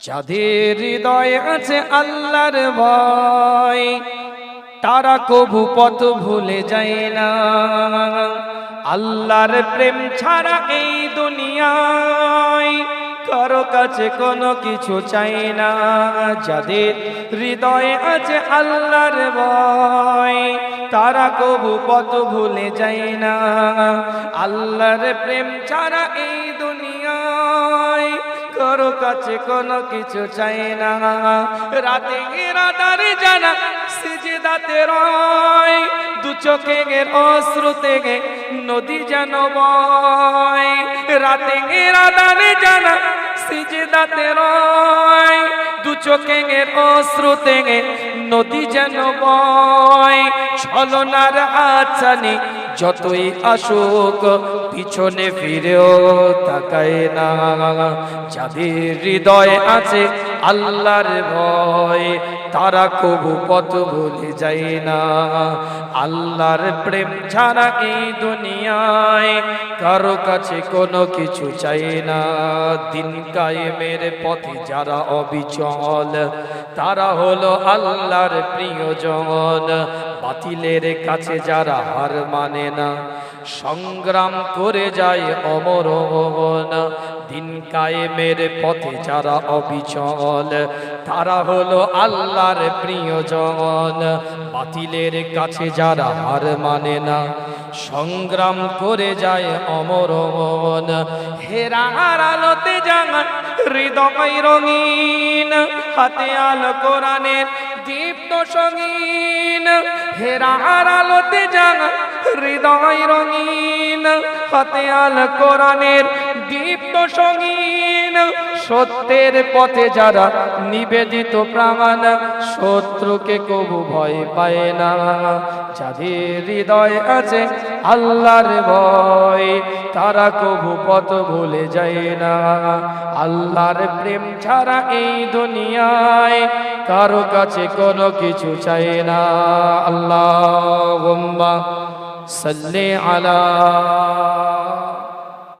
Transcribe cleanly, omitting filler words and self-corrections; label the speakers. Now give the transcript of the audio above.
Speaker 1: যাদের হৃদয়ে আছে আল্লাহর ভয়, তারা কবু পথ ভুলে যায় না। আল্লাহর প্রেম ছাড়া এই দুনিয়ায় কারো কাছে কোনো কিছু চাই না। যাদের হৃদয়ে আছে আল্লাহর ভয়, তারা কবু পথ ভুলে যায় না। আল্লাহর প্রেম ছাড়া এই দুনিয়ায় কারো কাছে কোনো কিছু চাই না। রাতে রাতারে জানা সিজদাতে রয়, দু চোখের অশ্রু থেকে নদী যেন বয়। রাতে রাতারে জানা সিজদাতে রয়, দু চোখের অশ্রু থেকে নদী যেন বয়। ছলনার আছানি যতই আসুক পিছনে ফিরেও তাকায় না। যাদের হৃদয়ে আছে আল্লাহর ভয়, তারা কবু পথ ভুলে যায় না। আল্লাহর প্রেম ছাড়া এই দুনিয়ায় কারো কাছে কোনো কিছু চাই না। দিন কায়েমের পথে যারা অবিচল, তারা হলো আল্লাহর প্রিয়জন। বাতিলের কাছে যারা হার মানে না, সংগ্রাম করে যায় অমরণ। দিন কায়েমের পথে যারা অবিচল, তারা হলো আল্লাহর প্রিয়জন। বাতিলের কাছে যারা হার মানে না, সংগ্রাম করে যায় অমরণ। হেরার আলোতে জাগান হৃদয় রঙিন, হাতে আলো কোরআনের দীপ্ত সঙ্গীন। হেরার আলোতে জাগান হৃদয় রঙিন, হাতে আলো কোরআনের দীপ্ত সঙ্গীন। সত্যের পথে যারা নিবেদিত প্রাণ, শত্রুকে কবু ভয় পায় না। যাদের হৃদয় আছে আল্লাহর ভয়, তারা কবু পথ ভুলে যায় না। আল্লাহর প্রেম ছাড়া এই দুনিয়ায় কারো কাছে কোনো কিছু চাই না। আল্লাহুম্মা সাল্লি আলা